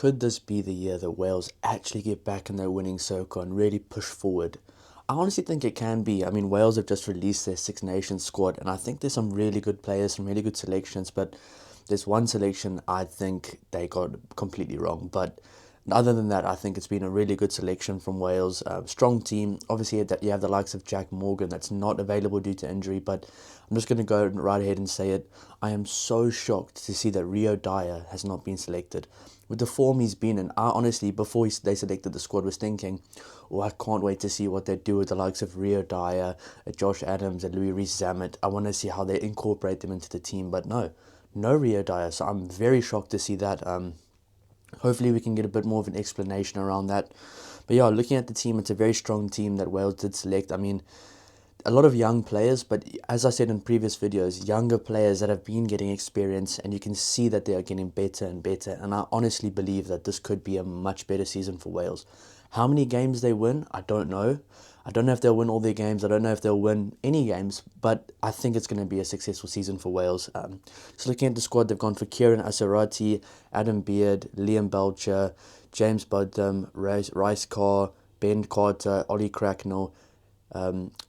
could this be the year that Wales actually get back in their winning circle and really push forward? I honestly think it can be. I mean, Wales have just released their Six Nations squad, and I think there's some really good players, some really good selections, but there's one selection I think they got completely wrong. But other than that, I think it's been a really good selection from Wales. Strong team. Obviously, that you have the likes of Jack Morgan that's not available due to injury, but I'm just going to go right ahead and say it. I am so shocked to see that Rio Dyer has not been selected. With the form he's been in, I honestly, before they selected the squad, was thinking, oh, I can't wait to see what they do with the likes of Rio Dyer, Josh Adams, and Louis Rees-Zammit. I want to see how they incorporate them into the team, but no Rio Dyer, so I'm very shocked to see that. Hopefully we can get a bit more of an explanation around that. But yeah, looking at the team, it's a very strong team that Wales did select. I mean, a lot of young players, but as I said in previous videos, younger players that have been getting experience, and you can see that they are getting better and better. And I honestly believe that this could be a much better season for Wales. How many games they win, I don't know. I don't know if they'll win all their games. I don't know if they'll win any games, but I think it's going to be a successful season for Wales. So looking at the squad, they've gone for Kieran Asarati, Adam Beard, Liam Belcher, James Budham, Rice Carr, Ben Carter, Ollie Cracknell,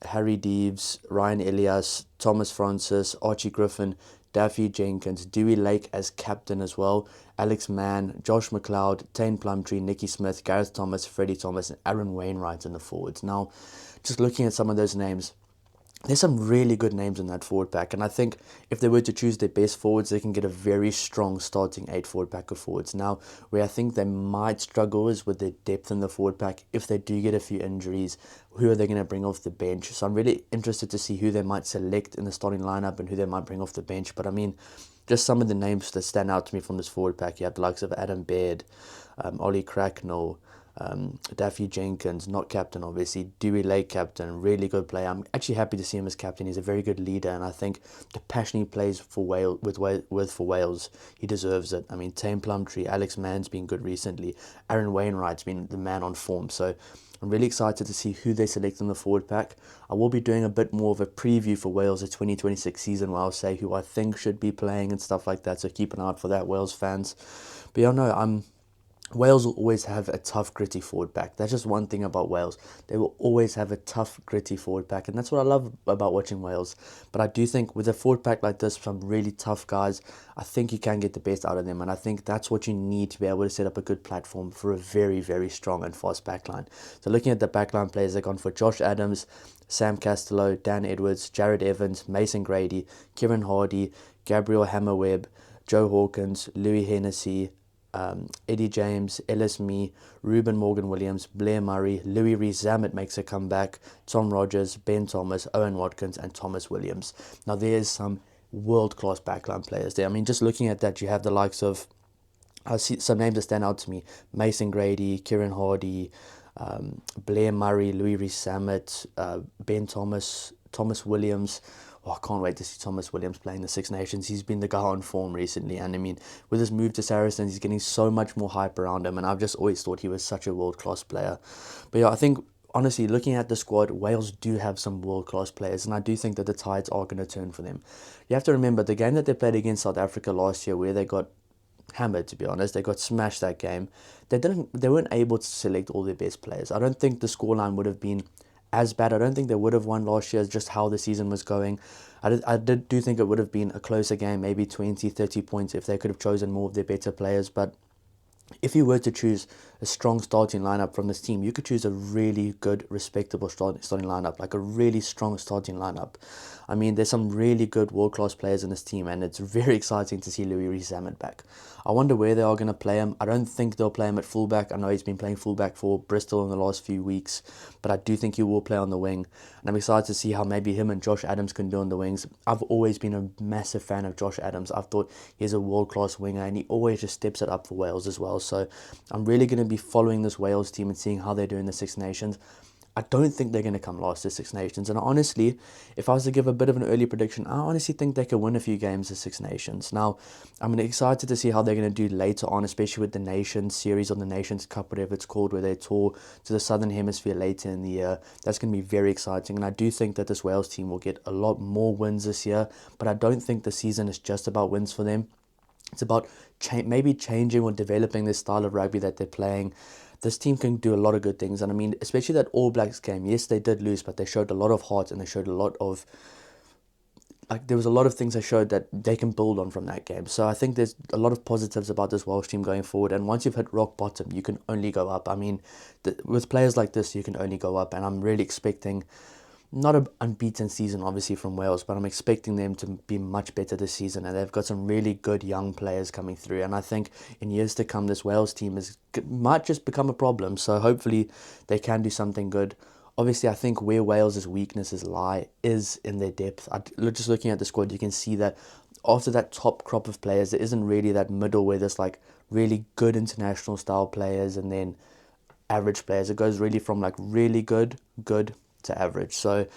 Harry Deeves, Ryan Elias, Thomas Francis, Archie Griffin, Daffy Jenkins, Dewey Lake as captain as well, Alex Mann, Josh McLeod, Tane Plumtree, Nicky Smith, Gareth Thomas, Freddie Thomas, and Aaron Wainwright in the forwards. Now, just looking at some of those names, there's some really good names in that forward pack, and I think if they were to choose their best forwards, they can get a very strong starting 8 forward pack of forwards. Now, where I think they might struggle is with their depth in the forward pack. If they do get a few injuries, who are they going to bring off the bench? So I'm really interested to see who they might select in the starting lineup and who they might bring off the bench. But I mean, just some of the names that stand out to me from this forward pack, you have the likes of Adam Baird, Ollie Cracknell, Daffy Jenkins, not captain obviously, Dewey Lake captain, really good player. I'm actually happy to see him as captain. He's a very good leader, and I think the passion he plays for Wales for Wales, he deserves it. I mean, Tame Plumtree, Alex Mann's been good recently. Aaron Wainwright's been the man on form. So I'm really excited to see who they select in the forward pack. I will be doing a bit more of a preview for Wales' 2026 season where I'll say who I think should be playing and stuff like that. So keep an eye out for that, Wales fans. But yeah, no, Wales will always have a tough, gritty forward pack. That's just one thing about Wales. They will always have a tough, gritty forward pack, and that's what I love about watching Wales. But I do think with a forward pack like this, some really tough guys, I think you can get the best out of them, and I think that's what you need to be able to set up a good platform for a very, very strong and fast backline. So looking at the backline players, they've gone for Josh Adams, Sam Castello, Dan Edwards, Jared Evans, Mason Grady, Kieran Hardy, Gabriel Hammerwebb, Joe Hawkins, Louis Hennessy, Eddie James, Ellis Mee, Ruben Morgan-Williams, Blair Murray, Louis Rees-Zammit makes a comeback, Tom Rogers, Ben Thomas, Owen Watkins, and Thomas Williams. Now there's some world-class backline players there. I mean, just looking at that, you have the likes of, I see some names that stand out to me: Mason Grady, Kieran Hardy, Blair Murray, Louis Rees-Zammit, Ben Thomas, Thomas Williams. Oh, I can't wait to see Thomas Williams playing the Six Nations. He's been the guy on form recently, and I mean, with his move to Saracens, he's getting so much more hype around him, and I've just always thought he was such a world-class player. But yeah, I think, honestly, looking at the squad, Wales do have some world-class players, and I do think that the tides are going to turn for them. You have to remember, the game that they played against South Africa last year, where they got hammered, to be honest, they got smashed that game, they weren't able to select all their best players. I don't think the scoreline would have been as bad. I don't think they would have won last year, just how the season was going. I do think it would have been a closer game, maybe 20, 30 points if they could have chosen more of their better players. But if you were to choose a strong starting lineup from this team, you could choose a really good, respectable starting lineup, like a really strong starting lineup. I mean, there's some really good world-class players in this team, and it's very exciting to see Louis Rees-Zammit back. I wonder where they are going to play him. I don't think they'll play him at fullback. I know he's been playing fullback for Bristol in the last few weeks, but I do think he will play on the wing, and I'm excited to see how maybe him and Josh Adams can do on the wings. I've always been a massive fan of Josh Adams. I've thought he's a world-class winger, and he always just steps it up for Wales as well. So I'm really going to be following this Wales team and seeing how they do in the Six Nations. I don't think they're going to come last to Six Nations. And honestly, if I was to give a bit of an early prediction, I honestly think they could win a few games of Six Nations. Now, I'm excited to see how they're going to do later on, especially with the Nations Series or the Nations Cup, whatever it's called, where they tour to the Southern Hemisphere later in the year. That's going to be very exciting. And I do think that this Wales team will get a lot more wins this year. But I don't think the season is just about wins for them. It's about maybe changing or developing the style of rugby that they're playing. This team can do a lot of good things, and I mean, especially that All Blacks game. Yes, they did lose, but they showed a lot of heart and they showed a lot of there was a lot of things they showed that they can build on from that game. So I think there's a lot of positives about this Welsh team going forward. And once you've hit rock bottom, you can only go up. I mean, with players like this, you can only go up. And I'm really expecting not an unbeaten season, obviously, from Wales, but I'm expecting them to be much better this season. And they've got some really good young players coming through. And I think in years to come, this Wales team might just become a problem. So hopefully they can do something good. Obviously, I think where Wales' weaknesses lie is in their depth. Just looking at the squad, you can see that after that top crop of players, there isn't really that middle where there's like really good international style players and then average players. It goes really from like really good, good to average. So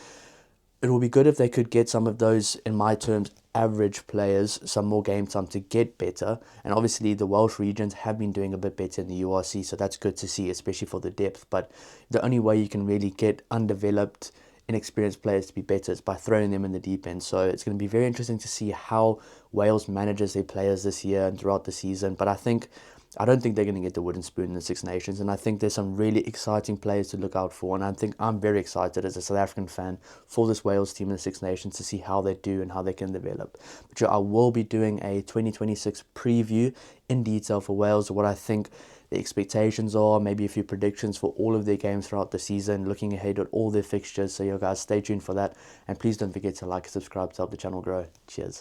it will be good if they could get some of those, in my terms, average players some more game time to get better. And obviously the Welsh regions have been doing a bit better in the URC, so that's good to see, especially for the depth. But the only way you can really get undeveloped, inexperienced players to be better is by throwing them in the deep end. So it's going to be very interesting to see how Wales manages their players this year and throughout the season. But I don't think they're going to get the wooden spoon in the Six Nations, and I think there's some really exciting players to look out for, and I think I'm very excited as a South African fan for this Wales team in the Six Nations to see how they do and how they can develop. But I will be doing a 2026 preview in detail for Wales, what I think the expectations are, maybe a few predictions for all of their games throughout the season, looking ahead at all their fixtures. So you guys stay tuned for that, and please don't forget to like and subscribe to help the channel grow. Cheers.